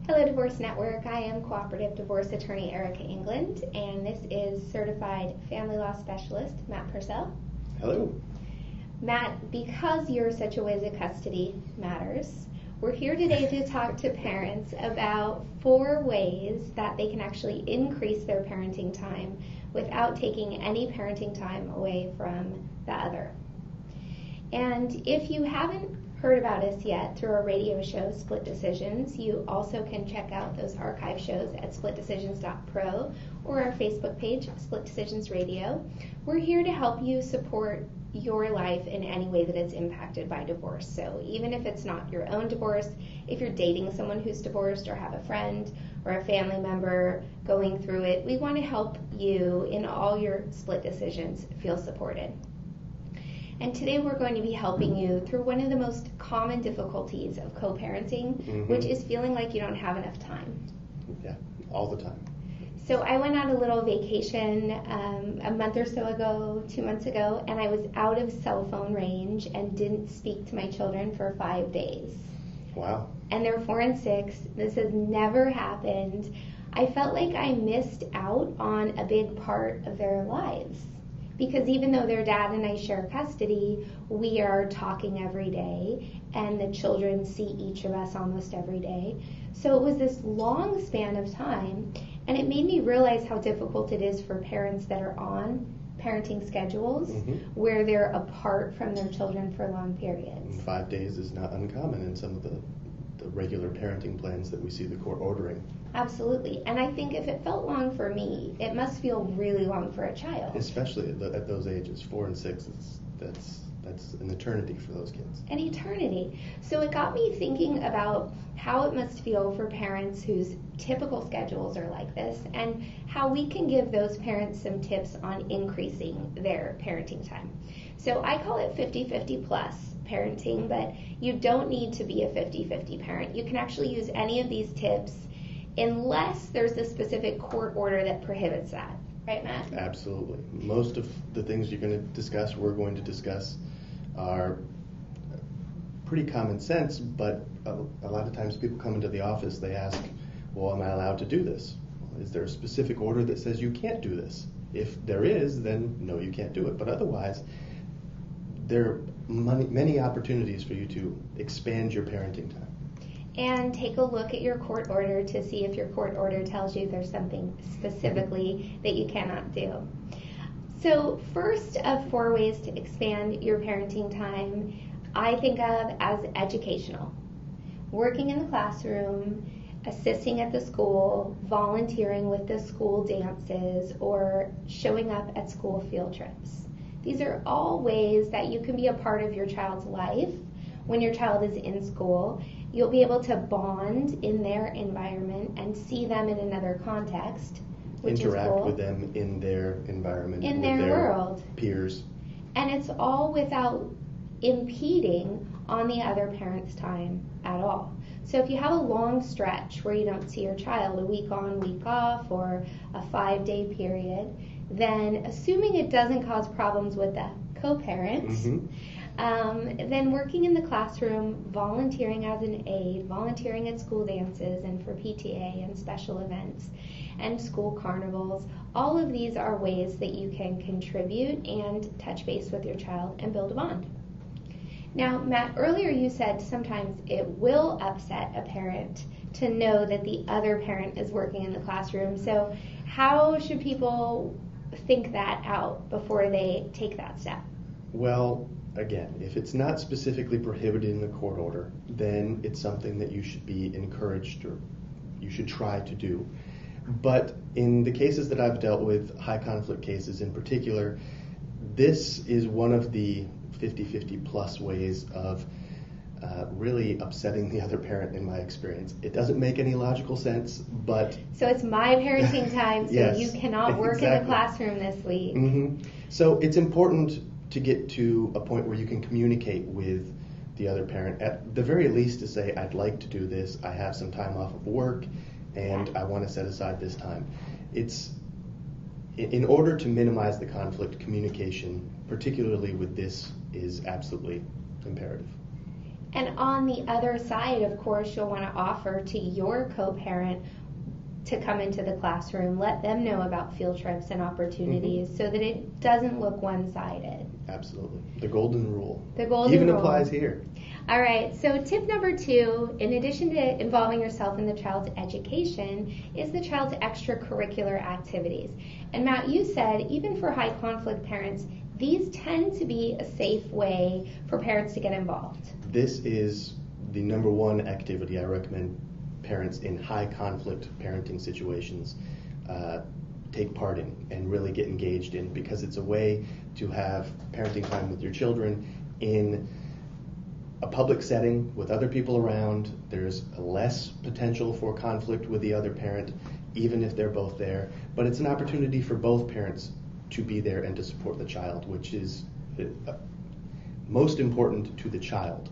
Hello Divorce Network, I am cooperative divorce attorney Erika Englund, and this is certified family law specialist Matt Purcell. Hello. Matt, because you're such a whiz at custody matters, we're here today to talk to parents about 4 ways that they can actually increase their parenting time without taking any parenting time away from the other. And if you haven't heard about us yet through our radio show, Split Decisions, you also can check out those archive shows at splitdecisions.pro or our Facebook page, Split Decisions Radio. We're here to help you support your life in any way that is impacted by divorce. So even if it's not your own divorce, if you're dating someone who's divorced or have a friend or a family member going through it, we want to help you in all your split decisions feel supported. And today we're going to be helping you through one of the most common difficulties of co-parenting, which is feeling like you don't have enough time. Yeah, all the time. So I went on a little vacation a month or so ago, 2 months ago, and I was out of cell phone range and didn't speak to my children for 5 days. Wow. And they're 4 and 6. This has never happened. I felt like I missed out on a big part of their lives. Because even though their dad and I share custody, we are talking every day, and the children see each of us almost every day. So it was this long span of time, and it made me realize how difficult it is for parents that are on parenting schedules where they're apart from their children for long periods. 5 days is not uncommon in some of the regular parenting plans that we see the court ordering. Absolutely. And I think if it felt long for me, it must feel really long for a child. Especially at those ages, 4 and 6, that's an eternity for those kids. An eternity. So it got me thinking about how it must feel for parents whose typical schedules are like this, and how we can give those parents some tips on increasing their parenting time. So I call it 50-50 plus parenting, but you don't need to be a 50-50 parent. You can actually use any of these tips unless there's a specific court order that prohibits that. Right, Matt? Absolutely. Most of the things we're going to discuss are pretty common sense, but a lot of times people come into the office, they ask, well, am I allowed to do this? Is there a specific order that says you can't do this? If there is, then no, you can't do it. But otherwise, there are many opportunities for you to expand your parenting time. And take a look at your court order to see if your court order tells you there's something specifically that you cannot do. So first of 4 ways to expand your parenting time, I think of as educational. Working in the classroom, assisting at the school, volunteering with the school dances, or showing up at school field trips. These are all ways that you can be a part of your child's life when your child is in school. You'll be able to bond in their environment and see them in another context, which Interact is cool. with them in their environment, in with their world, peers. And it's all without impeding on the other parent's time at all. So if you have a long stretch where you don't see your child, a week on, week off, or a 5-day period, then assuming it doesn't cause problems with the co-parent, then working in the classroom, volunteering as an aide, volunteering at school dances and for PTA and special events and school carnivals, all of these are ways that you can contribute and touch base with your child and build a bond. Now, Matt, earlier you said sometimes it will upset a parent to know that the other parent is working in the classroom. So how should people think that out before they take that step? Well, again, if it's not specifically prohibited in the court order, then it's something that you should be encouraged or you should try to do. But in the cases that I've dealt with, high conflict cases in particular, this is one of the 50-50 plus ways of really upsetting the other parent in my experience. It doesn't make any logical sense, but... So it's my parenting time, so yes, you cannot work in the classroom this week. So it's important to get to a point where you can communicate with the other parent, at the very least to say, I'd like to do this, I have some time off of work, and I want to set aside this time. It's in order to minimize the conflict, communication, particularly with this, is absolutely imperative. And on the other side, of course, you'll want to offer to your co-parent to come into the classroom, let them know about field trips and opportunities so that it doesn't look one-sided. Absolutely. The golden rule. The golden even rule. applies here. All right, so tip number 2, in addition to involving yourself in the child's education, is the child's extracurricular activities. And Matt, you said even for high conflict parents, these tend to be a safe way for parents to get involved. This is the number one activity I recommend parents in high conflict parenting situations take part in and really get engaged in, because it's a way to have parenting time with your children in a public setting with other people around. There's less potential for conflict with the other parent, even if they're both there. But it's an opportunity for both parents to be there and to support the child, which is most important to the child.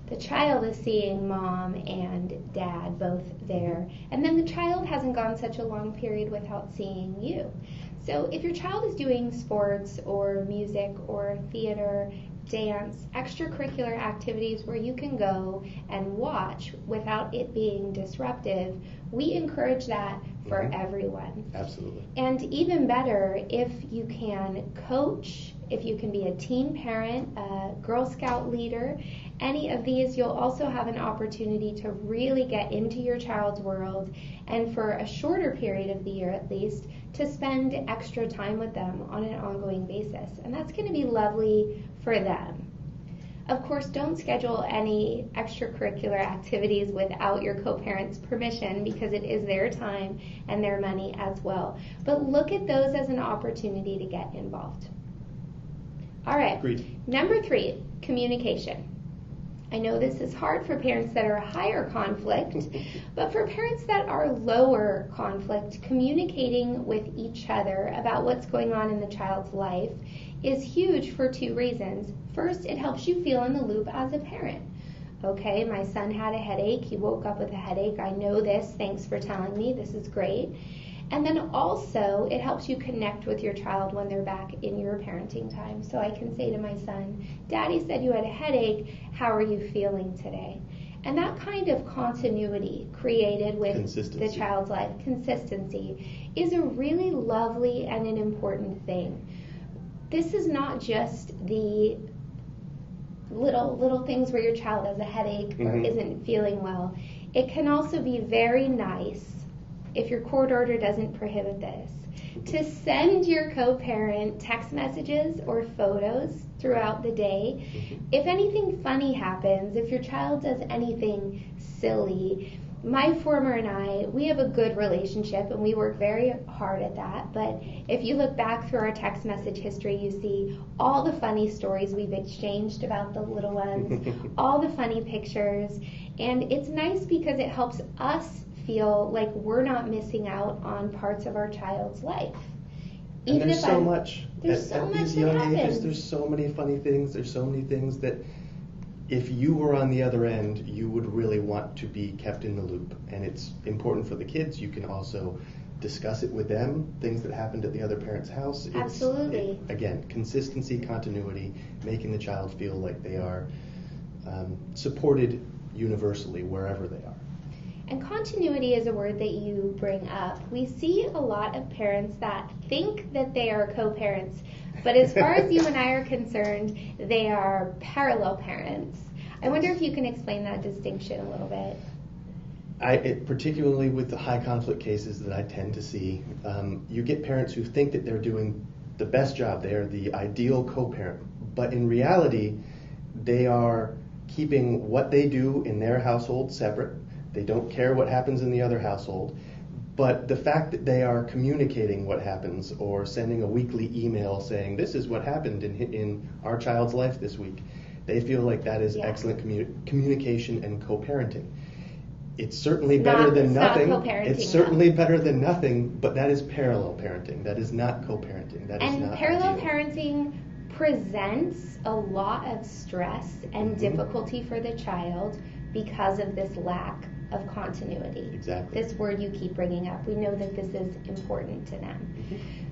The child is seeing mom and dad both there, and then the child hasn't gone such a long period without seeing you. So if your child is doing sports or music or theater, dance, extracurricular activities where you can go and watch without it being disruptive, we encourage that for everyone. Absolutely. And even better, if you can coach, if you can be a teen parent, a Girl Scout leader, any of these, you'll also have an opportunity to really get into your child's world, and for a shorter period of the year at least, to spend extra time with them on an ongoing basis. And that's going to be lovely for them. Of course, don't schedule any extracurricular activities without your co-parent's permission, because it is their time and their money as well. But look at those as an opportunity to get involved. All right. Agreed. Number 3, communication. I know this is hard for parents that are higher conflict, but for parents that are lower conflict, communicating with each other about what's going on in the child's life is huge for 2 reasons. First, it helps you feel in the loop as a parent. Okay, my son had a headache. He woke up with a headache. I know this. Thanks for telling me. This is great. And then also, it helps you connect with your child when they're back in your parenting time. So I can say to my son, Daddy said you had a headache. How are you feeling today? And that kind of continuity created with the child's life, consistency, is a really lovely and an important thing. This is not just the little things where your child has a headache or isn't feeling well. It can also be very nice, if your court order doesn't prohibit this, to send your co-parent text messages or photos throughout the day. If anything funny happens, if your child does anything silly, my former and I, we have a good relationship and we work very hard at that. But if you look back through our text message history, you see all the funny stories we've exchanged about the little ones, all the funny pictures. And it's nice because it helps us feel like we're not missing out on parts of our child's life. And there's so much. There's so much these young ages, there's so many funny things. There's so many things that if you were on the other end, you would really want to be kept in the loop. And it's important for the kids. You can also discuss it with them, things that happened at the other parent's house. Absolutely. Again, consistency, continuity, making the child feel like they are supported universally wherever they are. And continuity is a word that you bring up. We see a lot of parents that think that they are co-parents, but as far as you and I are concerned, they are parallel parents. I wonder if you can explain that distinction a little bit. Particularly with the high conflict cases that I tend to see, you get parents who think that they're doing the best job. They are the ideal co-parent. But in reality, they are keeping what they do in their household separate. They don't care what happens in the other household. But the fact that they are communicating what happens or sending a weekly email saying, this is what happened in our child's life this week, they feel like that is excellent communication and co-parenting. It's certainly better than nothing. It's certainly better than nothing, but that is parallel parenting. That is not co-parenting. That is not parallel ideal. Parenting presents a lot of stress and difficulty for the child because of this lack of continuity. Exactly. This word you keep bringing up. We know that this is important to them.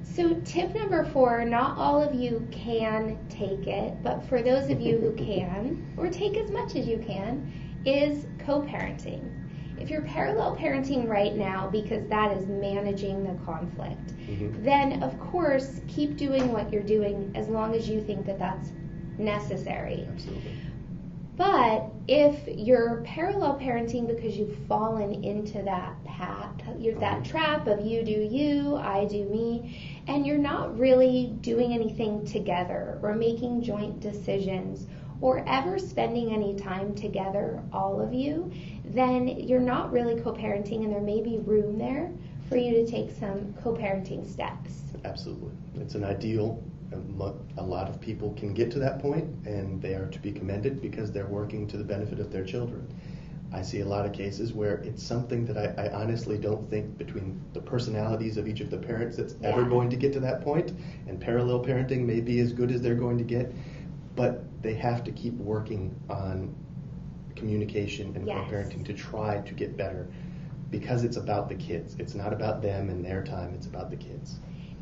So tip number 4, not all of you can take it, but for those of you who can, or take as much as you can, is co-parenting. If you're parallel parenting right now because that is managing the conflict, then of course keep doing what you're doing as long as you think that that's necessary. Absolutely. But if you're parallel parenting because you've fallen into that path, that trap of you do you, I do me, and you're not really doing anything together or making joint decisions or ever spending any time together, all of you, then you're not really co-parenting, and there may be room there for you to take some co-parenting steps. Absolutely. It's an ideal. A lot of people can get to that point, and they are to be commended because they're working to the benefit of their children. I see a lot of cases where it's something that I honestly don't think between the personalities of each of the parents that's ever going to get to that point, and parallel parenting may be as good as they're going to get, but they have to keep working on communication and co-parenting to try to get better, because it's about the kids. It's not about them and their time, it's about the kids.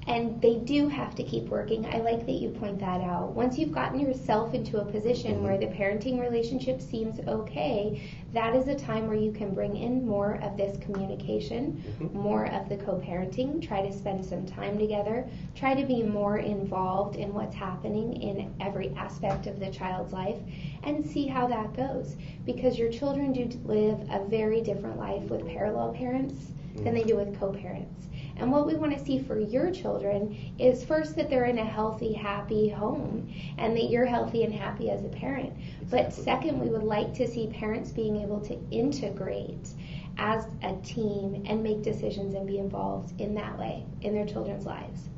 And they do have to keep working. I like that you point that out. Once you've gotten yourself into a position where the parenting relationship seems okay, that is a time where you can bring in more of this communication, more of the co-parenting, try to spend some time together, try to be more involved in what's happening in every aspect of the child's life, and see how that goes. Because your children do live a very different life with parallel parents than they do with co-parents. And what we want to see for your children is first that they're in a healthy, happy home and that you're healthy and happy as a parent. But second, we would like to see parents being able to integrate as a team and make decisions and be involved in that way in their children's lives.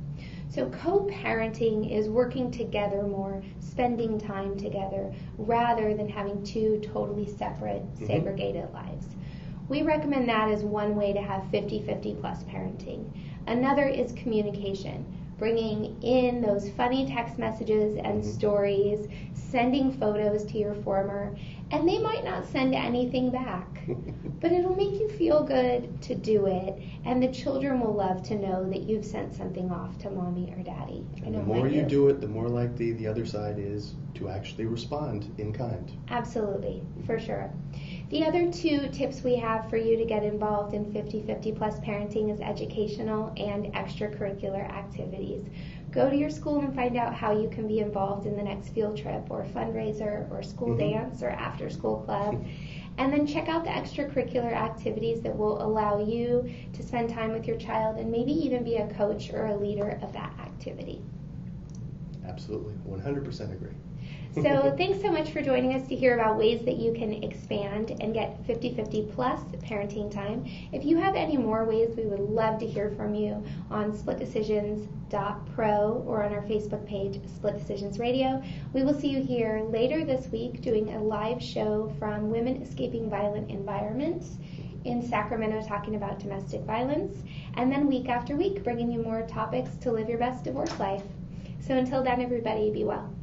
So co-parenting is working together more, spending time together, rather than having two totally separate, segregated lives. We recommend that as one way to have 50-50 plus parenting. Another is communication, bringing in those funny text messages and stories, sending photos to your former, and they might not send anything back, but it'll make you feel good to do it, and the children will love to know that you've sent something off to mommy or daddy. And the more you do it, the more likely the other side is to actually respond in kind. Absolutely, for sure. The other 2 tips we have for you to get involved in 50-50 plus parenting is educational and extracurricular activities. Go to your school and find out how you can be involved in the next field trip or fundraiser or school dance or after school club. And then check out the extracurricular activities that will allow you to spend time with your child and maybe even be a coach or a leader of that activity. Absolutely, 100% agree. So thanks so much for joining us to hear about ways that you can expand and get 50-50 plus parenting time. If you have any more ways, we would love to hear from you on splitdecisions.pro or on our Facebook page, Split Decisions Radio. We will see you here later this week doing a live show from Women Escaping Violent Environments in Sacramento talking about domestic violence, and then week after week bringing you more topics to live your best divorce life. So until then, everybody, be well.